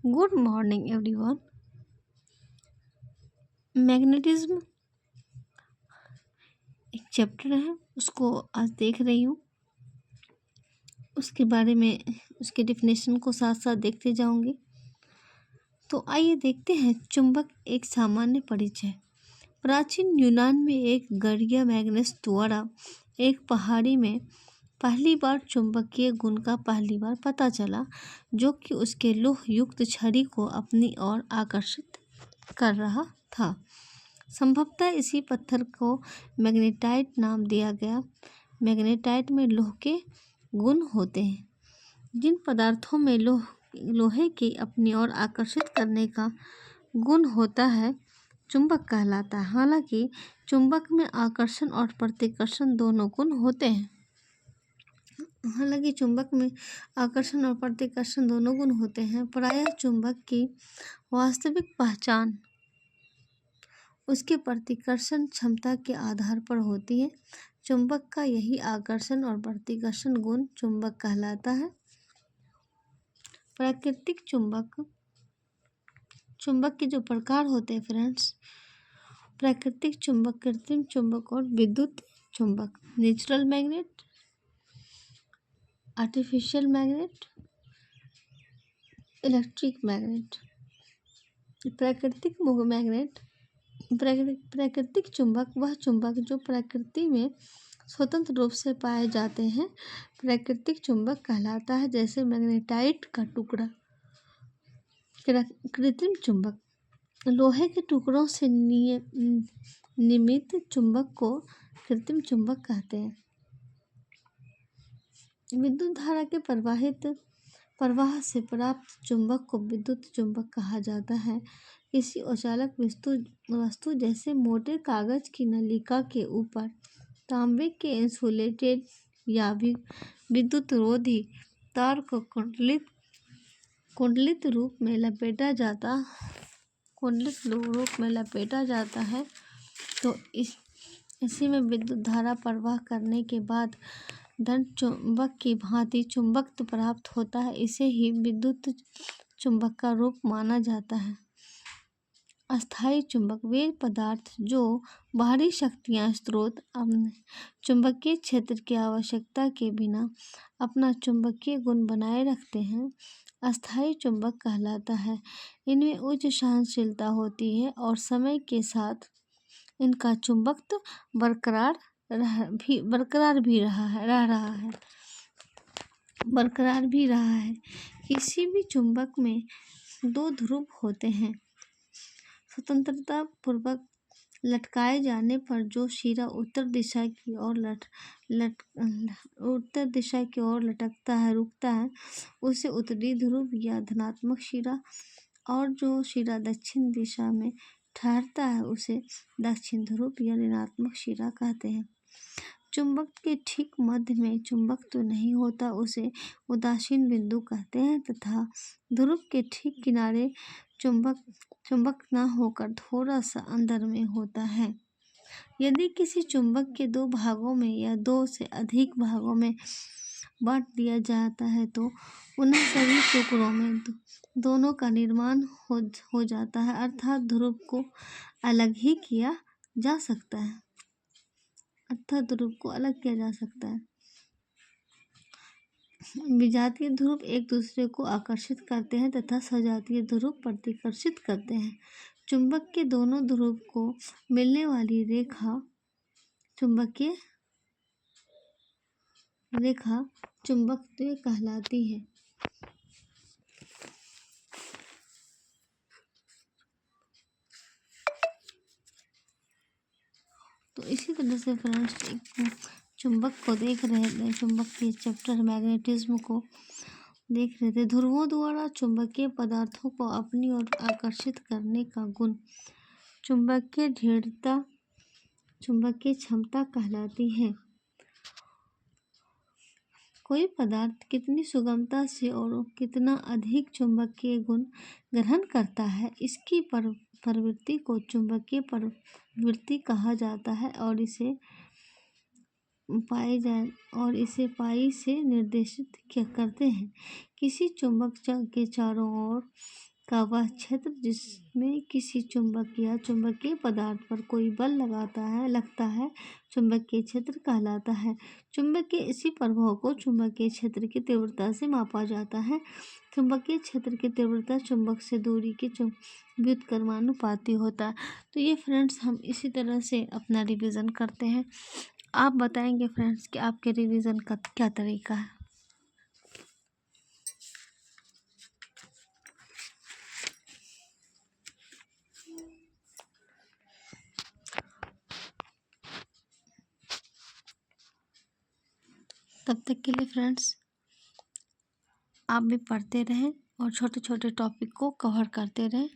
Good morning everyone. Magnetism एक chapter है, उसको आज देख रही हूँ। उसके बारे में उसके डिफिनेशन को साथ साथ देखते जाऊंगी। तो आइए देखते हैं। चुंबक एक सामान्य परिचय। प्राचीन यूनान में एक गढ़िया मैग्नस द्वारा एक पहाड़ी में पहली बार चुंबकीय गुण का पहली बार पता चला, जो कि उसके लोह युक्त छड़ी को अपनी ओर आकर्षित कर रहा था। संभवतः इसी पत्थर को मैग्नेटाइट नाम दिया गया। मैग्नेटाइट में लोह के गुण होते हैं। जिन पदार्थों में लोहे के अपनी ओर आकर्षित करने का गुण होता है, चुंबक कहलाता है। हालांकि चुंबक में आकर्षण और प्रतिकर्षण दोनों गुण होते हैं। प्रायः चुंबक की वास्तविक पहचान उसके प्रतिकर्षण क्षमता के आधार पर होती है। चुंबक का यही आकर्षण और प्रतिकर्षण गुण चुंबक कहलाता है। प्राकृतिक चुंबक के जो प्रकार होते हैं फ्रेंड्स, प्राकृतिक चुंबक, कृत्रिम चुंबक और विद्युत चुंबक। Natural magnet, artificial magnet, electric magnet. प्राकृतिक चुंबक वह चुंबक जो प्रकृति में स्वतंत्र रूप से पाए जाते हैं, प्राकृतिक चुंबक कहलाता है, जैसे मैग्नेटाइट का टुकड़ा। कृत्रिम चुंबक, लोहे के टुकड़ों से निर्मित चुंबक को कृत्रिम चुंबक कहते हैं। विद्युत धारा के प्रवाह से प्राप्त चुंबक को विद्युत चुंबक कहा जाता है। किसी अचालक वस्तु जैसे मोटे कागज की नलिका के ऊपर तांबे के इंसुलेटेड या विद्युत रोधी तार को कुंडलित रूप में लपेटा जाता है। तो इसी में विद्युत धारा प्रवाह करने के बाद धन चुंबक की भांति चुंबकत्व प्राप्त होता है। इसे ही विद्युत चुंबक का रूप माना जाता है। अस्थायी चुंबक, वे पदार्थ जो बाहरी शक्तियां स्रोत चुंबकीय क्षेत्र की आवश्यकता के बिना अपना चुंबकीय गुण बनाए रखते हैं, अस्थायी चुंबक कहलाता है। इनमें उच्च सहनशीलता होती है और समय के साथ इनका चुंबकत्व बरकरार भी रहा है। किसी भी चुंबक में दो ध्रुव होते हैं। स्वतंत्रता पूर्वक लटकाए जाने पर जो शिरा उत्तर दिशा की ओर रुकता है, उसे उत्तरी ध्रुव या धनात्मक शिरा, और जो शिरा दक्षिण दिशा में ठहरता है, उसे दक्षिण ध्रुव या ऋणात्मक शिरा कहते हैं। चुंबक के ठीक मध्य में चुंबक तो नहीं होता, उसे उदासीन बिंदु कहते हैं, तथा ध्रुव के ठीक किनारे चुंबक न होकर थोड़ा सा अंदर में होता है। यदि किसी चुंबक के दो भागों में या दो से अधिक भागों में बांट दिया जाता है, तो उन्हें सभी टुकड़ों में दोनों का निर्माण हो जाता है, अर्थात ध्रुव को अलग किया जा सकता है। विजातीय ध्रुव एक दूसरे को आकर्षित करते हैं तथा सजातीय ध्रुव प्रतिकर्षित करते हैं। चुंबक के दोनों ध्रुव को मिलने वाली चुंबकीय रेखा चुंबकत्व कहलाती है। तो इसी तरह से फ्रेंड्स चुंबक को देख रहे थे, चुंबक के चैप्टर मैग्नेटिज्म को देख रहे थे। ध्रुवों द्वारा चुंबकीय पदार्थों को अपनी ओर आकर्षित करने का गुण चुंबकीय दृढ़ता, चुंबकीय क्षमता कहलाती है। कोई पदार्थ कितनी सुगमता से और कितना अधिक चुंबकीय गुण ग्रहण करता है, इसकी प्रवृत्ति को चुंबकीय प्रवृत्ति कहा जाता है, और इसे पाई से निर्देशित करते हैं। किसी चुंबक के चारों ओर का वह क्षेत्र जिसमें किसी चुंबक या चुंबकीय पदार्थ पर कोई बल लगता है चुंबकीय क्षेत्र कहलाता है। चुंबक के इसी प्रभाव को चुंबकीय क्षेत्र की तीव्रता से मापा जाता है। चुंबकीय क्षेत्र की तीव्रता चुंबक से दूरी के व्युत्क्रमानुपाती होता है। तो ये फ्रेंड्स हम इसी तरह से अपना रिवीजन करते हैं। आप बताएंगे फ्रेंड्स कि आपके रिवीजन का क्या तरीका है। तब तक के लिए फ्रेंड्स आप भी पढ़ते रहें और छोटे छोटे टॉपिक को कवर करते रहें।